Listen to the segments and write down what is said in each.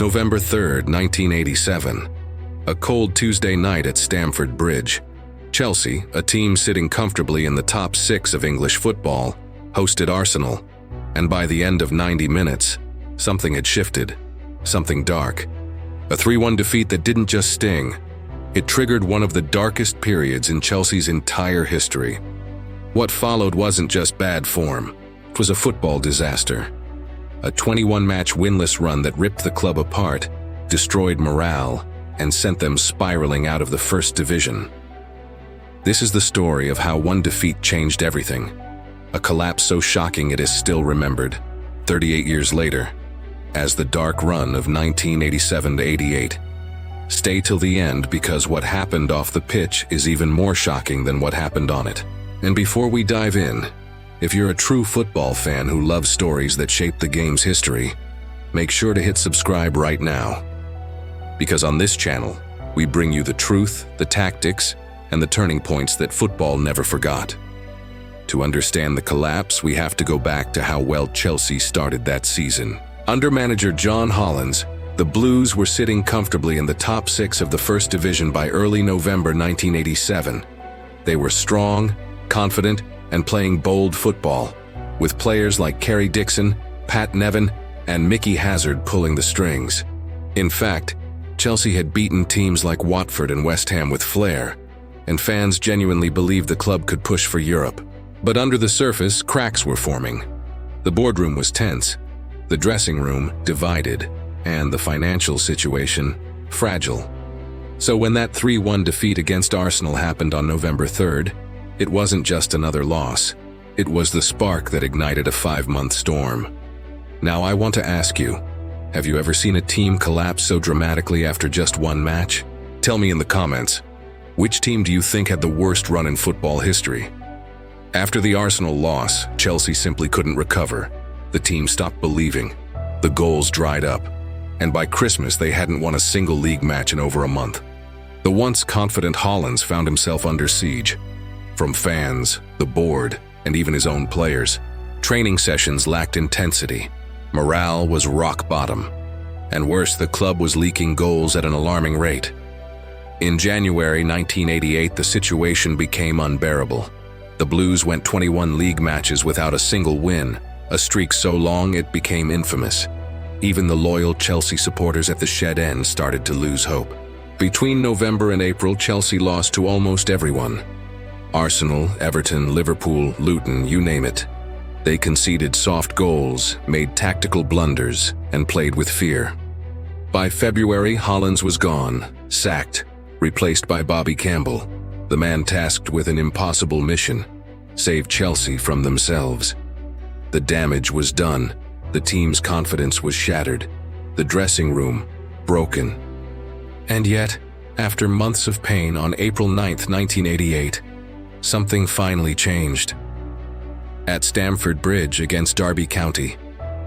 November 3rd, 1987. A cold Tuesday night at Stamford Bridge. Chelsea, a team sitting comfortably in the top 6 of English football, hosted Arsenal, and by the end of 90 minutes, something had shifted. Something dark. A 3-1 defeat that didn't just sting. It triggered one of the darkest periods in Chelsea's entire history. What followed wasn't just bad form. It was a football disaster. A 21-match winless run that ripped the club apart, destroyed morale, and sent them spiraling out of the first division. This is the story of how one defeat changed everything. A collapse so shocking it is still remembered, 38 years later, as the dark run of 1987-88. Stay till the end, because what happened off the pitch is even more shocking than what happened on it. And before we dive in, if you're a true football fan who loves stories that shape the game's history, make sure to hit subscribe right now. Because on this channel, we bring you the truth, the tactics, and the turning points that football never forgot. To understand the collapse, we have to go back to how well Chelsea started that season. Under manager John Hollins, the Blues were sitting comfortably in the top 6 of the First Division by early November 1987. They were strong, confident, and playing bold football, with players like Kerry Dixon, Pat Nevin, and Mickey Hazard pulling the strings. In fact, Chelsea had beaten teams like Watford and West Ham with flair, and fans genuinely believed the club could push for Europe. But under the surface, cracks were forming. The boardroom was tense, the dressing room divided, and the financial situation fragile. So when that 3-1 defeat against Arsenal happened on November 3rd, it wasn't just another loss. It was the spark that ignited a 5-month storm. Now I want to ask you, have you ever seen a team collapse so dramatically after just one match? Tell me in the comments, which team do you think had the worst run in football history? After the Arsenal loss, Chelsea simply couldn't recover. The team stopped believing. The goals dried up. And by Christmas, they hadn't won a single league match in over a month. The once confident Hollins found himself under siege. From fans, the board, and even his own players. Training sessions lacked intensity. Morale was rock bottom. And worse, the club was leaking goals at an alarming rate. In January 1988, the situation became unbearable. The Blues went 21 league matches without a single win, a streak so long it became infamous. Even the loyal Chelsea supporters at the shed end started to lose hope. Between November and April, Chelsea lost to almost everyone. Arsenal, Everton, Liverpool, Luton, you name it. They conceded soft goals, made tactical blunders, and played with fear. By February, Hollins was gone, sacked, replaced by Bobby Campbell, the man tasked with an impossible mission: save Chelsea from themselves. The damage was done. The team's confidence was shattered. The dressing room broken. And yet, after months of pain, on April 9th, 1988, something finally changed. At Stamford Bridge against Derby County,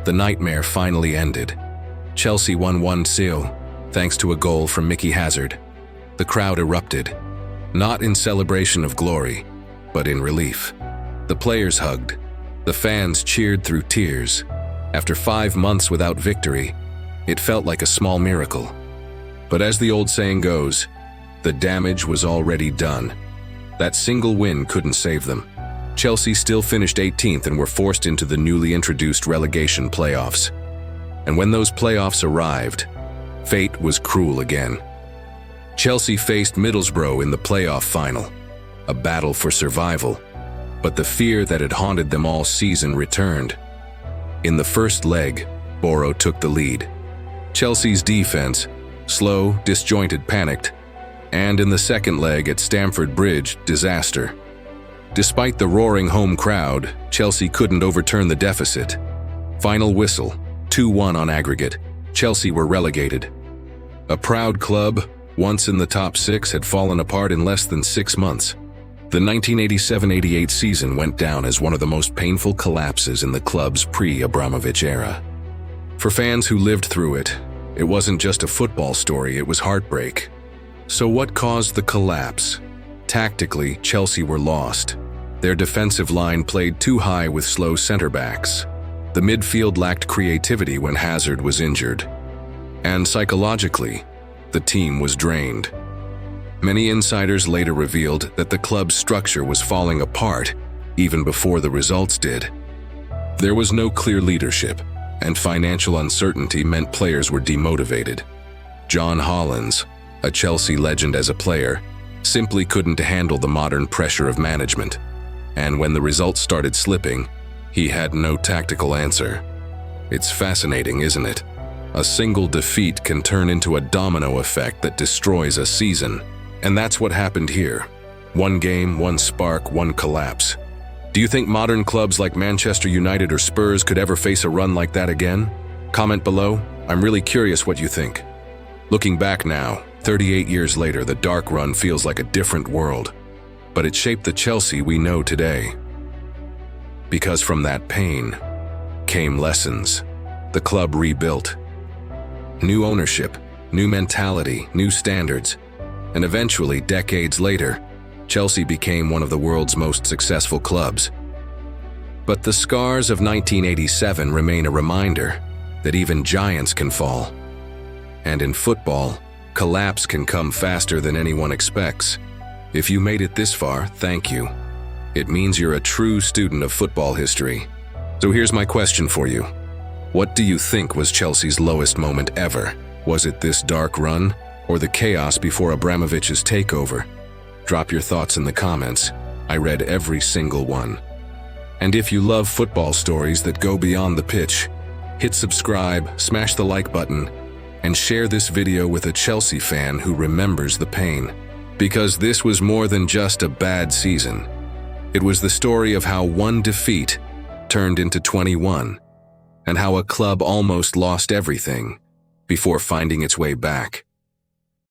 the nightmare finally ended. Chelsea won 1-0, thanks to a goal from Mickey Hazard. The crowd erupted, not in celebration of glory, but in relief. The players hugged. The fans cheered through tears. After 5 months without victory, it felt like a small miracle. But as the old saying goes, the damage was already done. That single win couldn't save them. Chelsea still finished 18th and were forced into the newly introduced relegation playoffs. And when those playoffs arrived, fate was cruel again. Chelsea faced Middlesbrough in the playoff final, a battle for survival. But the fear that had haunted them all season returned. In the first leg, Boro took the lead. Chelsea's defense, slow, disjointed, panicked. And in the second leg at Stamford Bridge, disaster. Despite the roaring home crowd, Chelsea couldn't overturn the deficit. Final whistle, 2-1 on aggregate. Chelsea were relegated. A proud club, once in the top 6, had fallen apart in less than 6 months. The 1987-88 season went down as one of the most painful collapses in the club's pre-Abramovich era. For fans who lived through it, it wasn't just a football story, it was heartbreak. So what caused the collapse? Tactically, Chelsea were lost. Their defensive line played too high with slow center backs. The midfield lacked creativity when Hazard was injured. And psychologically, the team was drained. Many insiders later revealed that the club's structure was falling apart even before the results did. There was no clear leadership, and financial uncertainty meant players were demotivated. John Hollins, a Chelsea legend as a player, simply couldn't handle the modern pressure of management. And when the results started slipping, he had no tactical answer. It's fascinating, isn't it? A single defeat can turn into a domino effect that destroys a season. And that's what happened here. One game, one spark, one collapse. Do you think modern clubs like Manchester United or Spurs could ever face a run like that again? Comment below. I'm really curious what you think. Looking back now, 38 years later, the dark run feels like a different world. But it shaped the Chelsea we know today. Because from that pain came lessons. The club rebuilt. New ownership, new mentality, new standards. And eventually, decades later, Chelsea became one of the world's most successful clubs. But the scars of 1987 remain a reminder that even giants can fall. And in football, collapse can come faster than anyone expects. If you made it this far, thank you. It means you're a true student of football history. So here's my question for you. What do you think was Chelsea's lowest moment ever? Was it this dark run, or the chaos before Abramovich's takeover? Drop your thoughts in the comments. I read every single one. And if you love football stories that go beyond the pitch, hit subscribe, smash the like button, and share this video with a Chelsea fan who remembers the pain. Because this was more than just a bad season. It was the story of how one defeat turned into 21, and how a club almost lost everything before finding its way back.